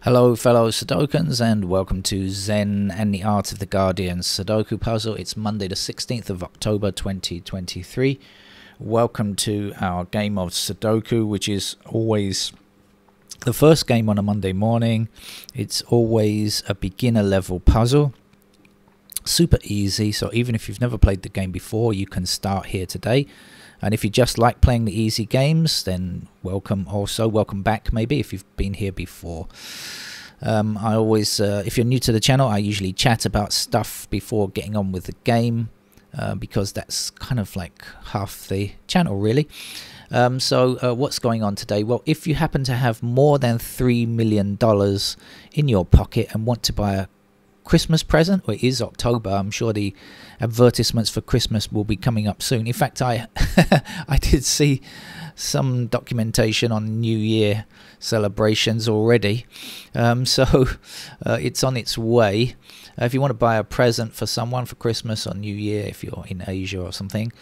Hello fellow Sudokans and welcome to Zen and the Art of the Guardian Sudoku puzzle. It's Monday the 16th of October 2023. Welcome to our game of Sudoku, which is always the first game on a Monday morning. It's always a beginner level puzzle. Super easy, so even if you've never played the game before, you can start here today. And if you just like playing the easy games, then welcome back maybe if you've been here before. I always, if you're new to the channel, I usually chat about stuff before getting on with the game, because that's kind of like half the channel really. So what's going on today? Well, if you happen to have more than $3 million in your pocket and want to buy a Christmas present, well, it is October. I'm sure the advertisements for Christmas will be coming up soon. In fact, I I did see some documentation on New Year celebrations already, so it's on its way. If you want to buy a present for someone for Christmas or New Year, if you're in Asia or something,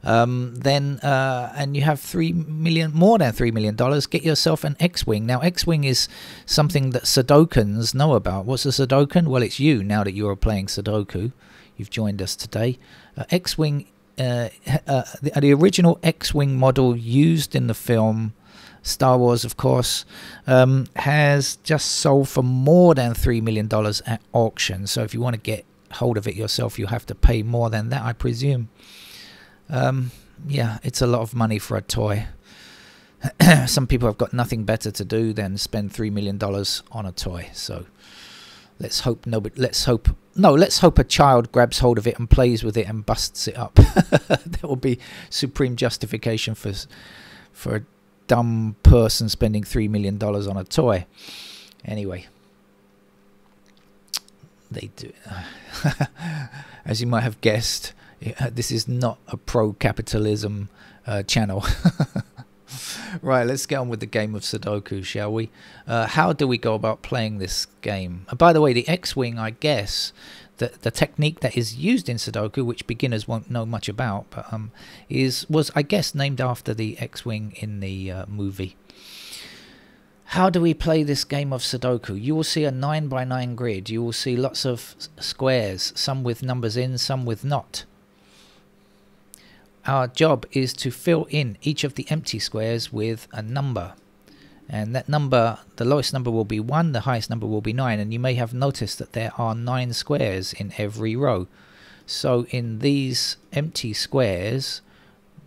then and you have more than $3 million, get yourself an X-Wing. Now, X-Wing is something that Sudokans know about. What's a Sudokan? Well, it's you, now that you're playing Sudoku. You've joined us today. X-Wing, the original X-Wing model used in the film Star Wars, of course, has just sold for more than $3 million at auction. So if you want to get hold of it yourself, you have to pay more than that, I presume. Yeah, it's a lot of money for a toy. Some people have got nothing better to do than spend $3 million on a toy. So let's hope let's hope a child grabs hold of it and plays with it and busts it up. That will be supreme justification for a dumb person spending $3 million on a toy. Anyway, they do. As you might have guessed, this is not a pro-capitalism channel. Right, let's get on with the game of Sudoku, shall we? How do we go about playing this game? By the way, the X-Wing, I guess, the technique that is used in Sudoku, which beginners won't know much about, but was, I guess, named after the X-Wing in the movie. How do we play this game of Sudoku? You will see a 9x9 grid. You will see lots of squares, some with numbers in, some with not. Our job is to fill in each of the empty squares with a number. And that number, the lowest number will be 1, the highest number will be 9. And you may have noticed that there are 9 squares in every row. So in these empty squares,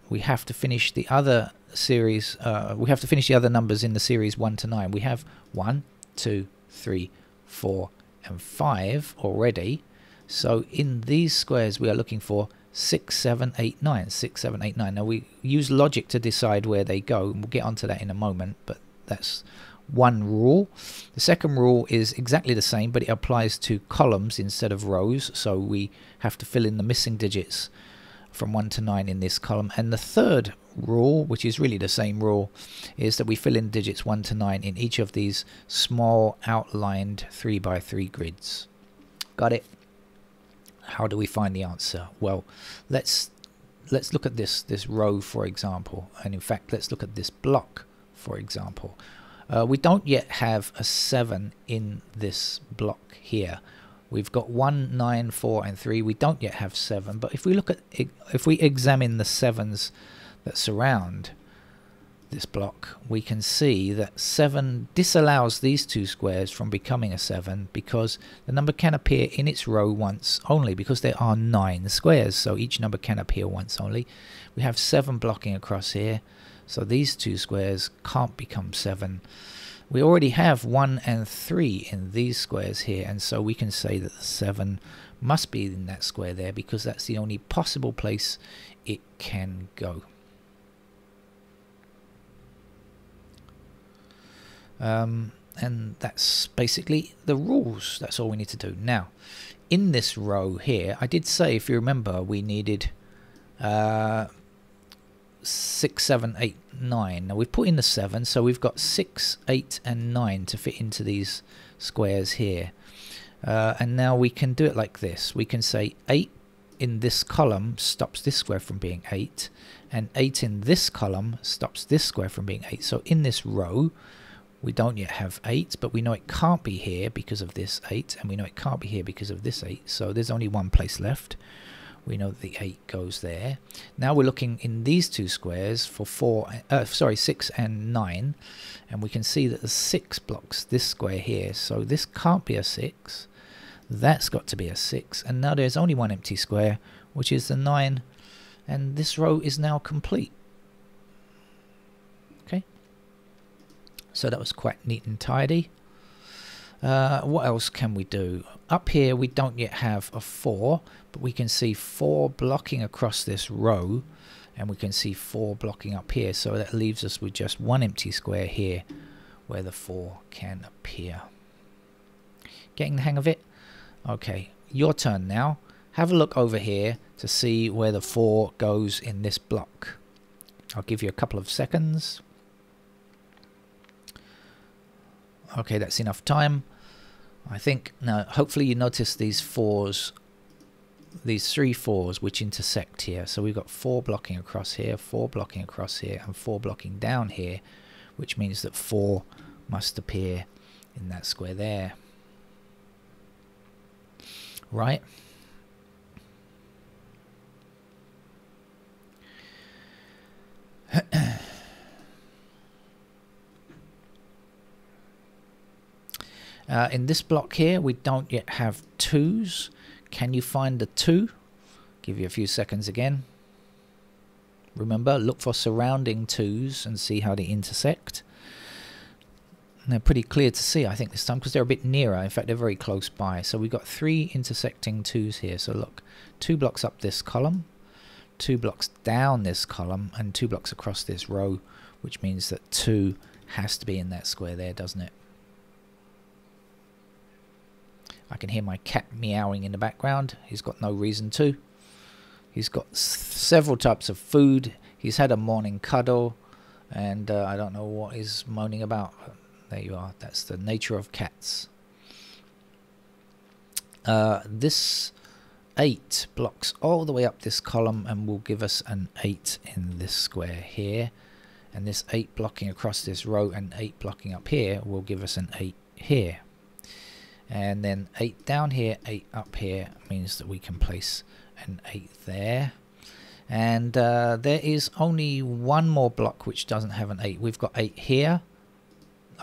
we have to finish the other series, we have to finish the other numbers in the series 1 to 9. We have 1, 2, 3, 4, and 5 already. So in these squares, we are looking for 6, 7, 8, 9. 6, 7, 8, 9. Now we use logic to decide where they go. We'll get onto that in a moment, but that's one rule. The second rule is exactly the same, but it applies to columns instead of rows. So we have to fill in the missing digits from 1 to 9 in this column. And the third rule, which is really the same rule, is that we fill in digits 1 to 9 in each of these small outlined 3x3 grids. Got it? How do we find the answer? Well, let's look at this row, for example, and in fact let's look at this block, for example. We don't yet have a 7 in this block here. We've got 1, 9, 4, and 3. We don't yet have 7, but if we examine the 7s that surround this block, we can see that 7 disallows these two squares from becoming a 7 because the number can appear in its row once only, because there are 9 squares, so each number can appear once only. We have 7 blocking across here, so these two squares can't become 7. We already have 1 and 3 in these squares here, and so we can say that the 7 must be in that square there because that's the only possible place it can go. And that's basically the rules. That's all we need to do. Now, in this row here, I did say, if you remember, we needed 6, 7, 8, 9. Now we've put in the 7, so we've got 6, 8, and 9 to fit into these squares here. And now we can do it like this. We can say 8 in this column stops this square from being 8, and 8 in this column stops this square from being 8. So in this row, We don't yet have 8, but we know it can't be here because of this 8, and we know it can't be here because of this 8, so there's only one place left. We know that the 8 goes there. Now we're looking in these two squares for 6 and 9, and we can see that the 6 blocks this square here, so this can't be a 6. That's got to be a 6, and now there's only one empty square, which is the 9, and this row is now complete. Okay, so that was quite neat and tidy. What else can we do? Up here we don't yet have a 4, but we can see 4 blocking across this row, and we can see 4 blocking up here, so that leaves us with just one empty square here where the 4 can appear. Getting the hang of it? Okay, your turn now. Have a look over here to see where the 4 goes in this block. I'll give you a couple of seconds. Okay, that's enough time. I think now hopefully you notice these 4s, these 3 4s which intersect here. So we've got 4 blocking across here, 4 blocking across here, and 4 blocking down here, which means that 4 must appear in that square there. Right? In this block here, we don't yet have 2s. Can you find the 2? Give you a few seconds again. Remember, look for surrounding 2s and see how they intersect. And they're pretty clear to see, I think, this time, because they're a bit nearer. In fact, they're very close by. So we've got 3 intersecting 2s here. So look, 2 blocks up this column, 2 blocks down this column, and 2 blocks across this row, which means that 2 has to be in that square there, doesn't it? I can hear my cat meowing in the background. He's got no reason to. He's got several types of food. He's had a morning cuddle, and I don't know what he's moaning about. There you are. That's the nature of cats. This 8 blocks all the way up this column and will give us an 8 in this square here. And this 8 blocking across this row and 8 blocking up here will give us an 8 here. And then 8 down here, 8 up here means that we can place an 8 there. And there is only one more block which doesn't have an 8. We've got 8 here.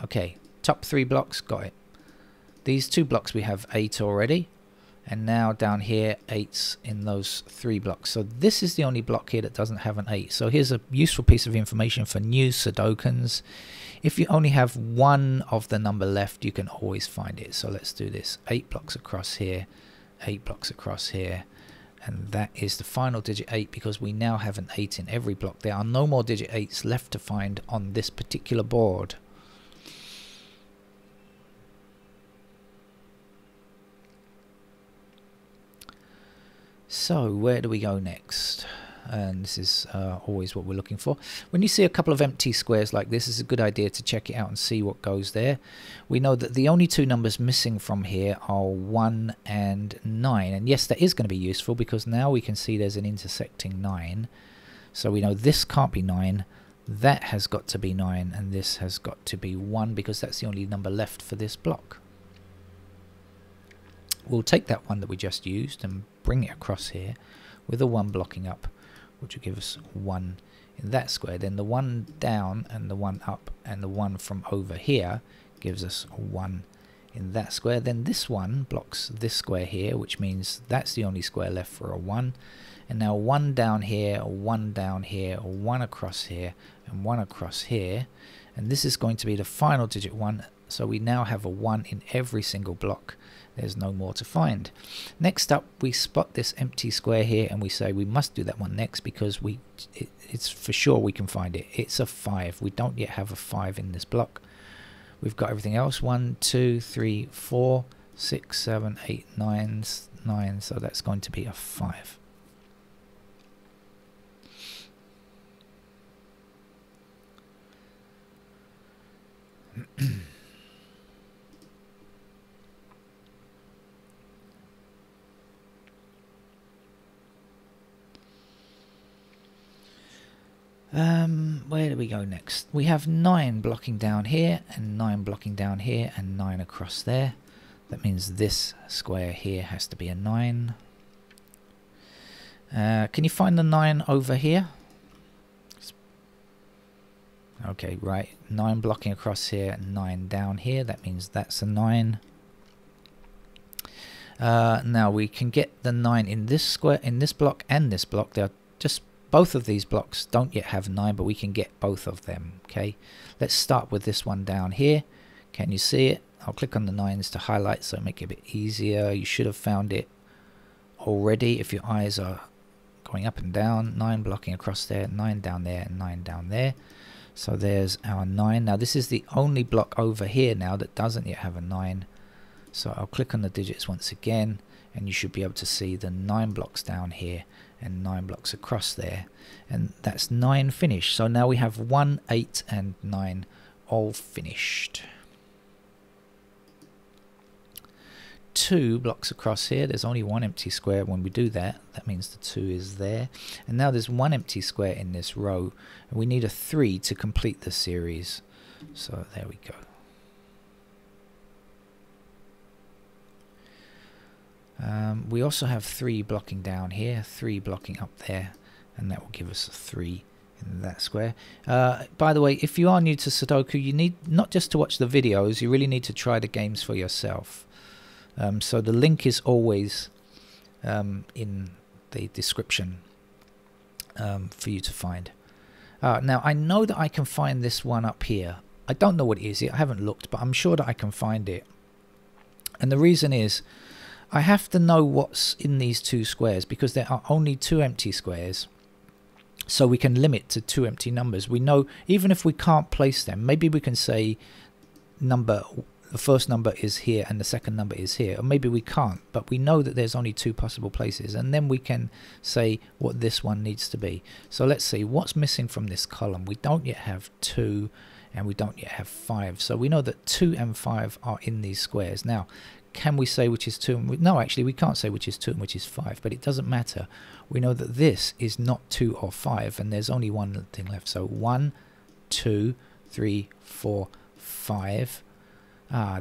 Okay, top 3 blocks, got it. These 2 blocks we have 8 already. And now down here, 8's in those 3 blocks. So this is the only block here that doesn't have an 8. So here's a useful piece of information for new Sudokans. If you only have one of the number left, you can always find it. So let's do this. 8 blocks across here, 8 blocks across here. And that is the final digit 8 because we now have an 8 in every block. There are no more digit 8s left to find on this particular board. So where do we go next? And this is always what we're looking for. When you see a couple of empty squares like this, it's a good idea to check it out and see what goes there. We know that the only 2 numbers missing from here are 1 and 9. And yes, that is going to be useful because now we can see there's an intersecting 9. So we know this can't be 9, that has got to be 9, and this has got to be 1 because that's the only number left for this block. We'll take that one that we just used and bring it across here with a 1 blocking up, which will give us 1 in that square. Then the 1 down and the 1 up and the 1 from over here gives us 1 in that square. Then this 1 blocks this square here, which means that's the only square left for a 1. And now 1 down here, 1 down here, 1 across here, and 1 across here. And this is going to be the final digit 1. So we now have a 1 in every single block. There's no more to find. Next up, we spot this empty square here and we say we must do that one next because it's for sure we can find it. It's a 5. We don't yet have a 5 in this block. We've got everything else. 1, 2, 3, 4, 6, 7, 8, 9. So that's going to be a 5. Where do we go next? We have 9 blocking down here, and 9 blocking down here, and 9 across there. That means this square here has to be a 9. Can you find the 9 over here? Okay, right. 9 blocking across here, and 9 down here. That means that's a 9. Now we can get the 9 in this square, in this block and this block. They're just both of these blocks don't yet have 9, but we can get both of them. Okay, let's start with this one down here. Can you see it? I'll click on the 9s to highlight, so make it a bit easier. You should have found it already if your eyes are going up and down. 9 blocking across there, 9 down there, and 9 down there. So there's our 9. Now this is the only block over here now that doesn't yet have a 9. So I'll click on the digits once again, and you should be able to see the 9 blocks down here and 9 blocks across there. And that's 9 finished. So now we have 1, 8, and 9 all finished. 2 blocks across here. There's only 1 empty square. When we do that, that means the 2 is there. And now there's 1 empty square in this row. And we need a 3 to complete the series. So there we go. We also have 3 blocking down here, 3 blocking up there, and that will give us a 3 in that square. By the way, if you are new to Sudoku, you need not just to watch the videos, you really need to try the games for yourself. So the link is always in the description for you to find. Now I know that I can find this one up here. I don't know what it is yet, I haven't looked, but I'm sure that I can find it. And the reason is, I have to know what's in these 2 squares because there are only 2 empty squares. So we can limit to 2 empty numbers. We know even if we can't place them, maybe we can say the first number is here and the second number is here. Or maybe we can't, but we know that there's only 2 possible places. And then we can say what this one needs to be. So let's see what's missing from this column. We don't yet have 2 and we don't yet have 5. So we know that 2 and 5 are in these squares. Now, can we say which is 2? No, actually we can't say which is 2 and which is 5, but it doesn't matter. We know that this is not 2 or 5, and there's only one thing left. So 1, 2, 3, 4, 5.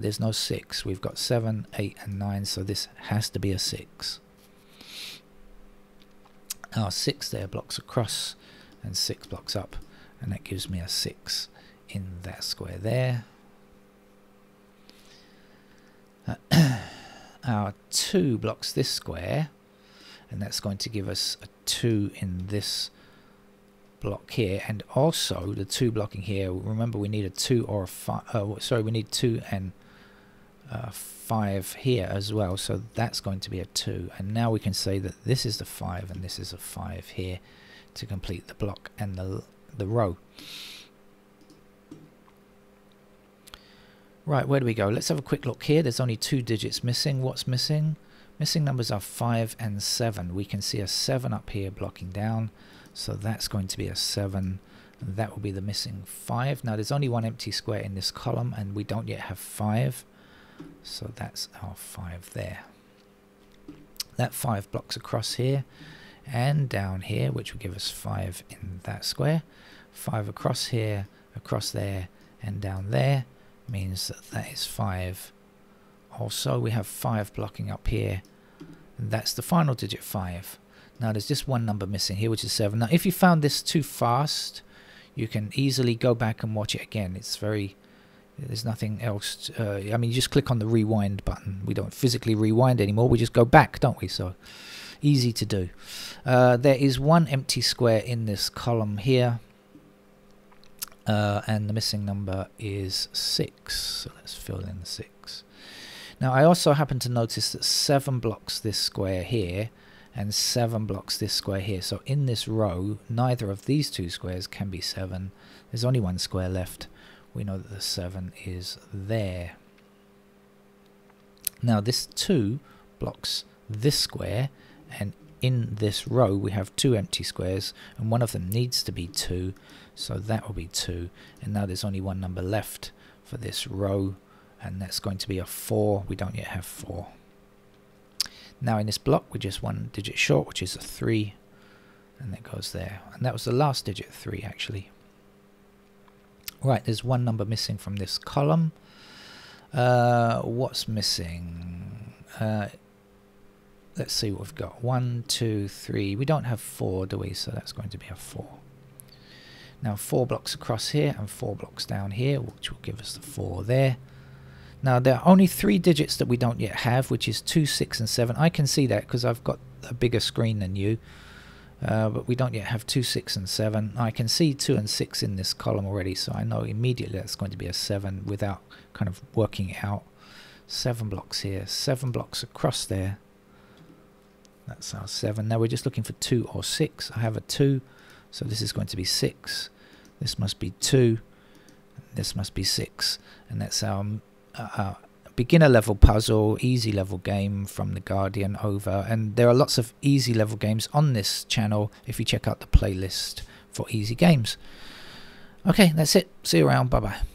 There's no 6. We've got 7, 8, and 9, so this has to be a 6. 6 there blocks across and 6 blocks up, and that gives me a 6 in that square there. Our 2 blocks this square, and that's going to give us a 2 in this block here, and also the 2 blocking here. Remember, we need a 2 or a 5. Sorry, we need 2 and 5 here as well, so that's going to be a 2. And now we can say that this is the 5 and this is a 5 here to complete the block and the row. Right, where do we go? Let's have a quick look here. There's only 2 digits missing. What's missing? Missing numbers are 5 and 7. We can see a 7 up here blocking down. So that's going to be a 7. And that will be the missing 5. Now there's only 1 empty square in this column and we don't yet have 5. So that's our 5 there. That 5 blocks across here and down here, which will give us 5 in that square. 5 across here, across there, and down there. Means that is 5. Also we have 5 blocking up here, and that's the final digit 5. Now there's just one number missing here, which is 7. Now if you found this too fast, you can easily go back and watch it again. It's very, there's nothing else I mean, you just click on the rewind button. We don't physically rewind anymore, we just go back, don't we? So easy to do. There is 1 empty square in this column here. And the missing number is 6, so let's fill in the 6. Now I also happen to notice that 7 blocks this square here and 7 blocks this square here. So in this row, neither of these 2 squares can be 7. There's only 1 square left. We know that the 7 is there. Now this 2 blocks this square, and in this row we have 2 empty squares, and one of them needs to be 2, so that will be 2. And now there's only 1 number left for this row, and that's going to be a 4. We don't yet have 4. Now in this block we're just 1 digit short, which is a 3, and that goes there, and that was the last digit, 3 actually. Right, there's one number missing from this column. What's missing? Let's see what we've got. 1, 2, 3. We don't have 4, do we? So that's going to be a 4. Now 4 blocks across here and 4 blocks down here, which will give us the 4 there. Now there are only 3 digits that we don't yet have, which is 2, 6 and 7. I can see that because I've got a bigger screen than you. But we don't yet have 2, 6 and 7. I can see 2 and 6 in this column already, so I know immediately that's going to be a 7 without kind of working it out. 7 blocks here, 7 blocks across there. That's our 7. Now we're just looking for 2 or 6. I have a 2, so this is going to be 6. This must be 2. This must be 6. And that's our beginner level puzzle, easy level game from The Guardian over. And there are lots of easy level games on this channel if you check out the playlist for easy games. Okay, that's it. See you around. Bye bye.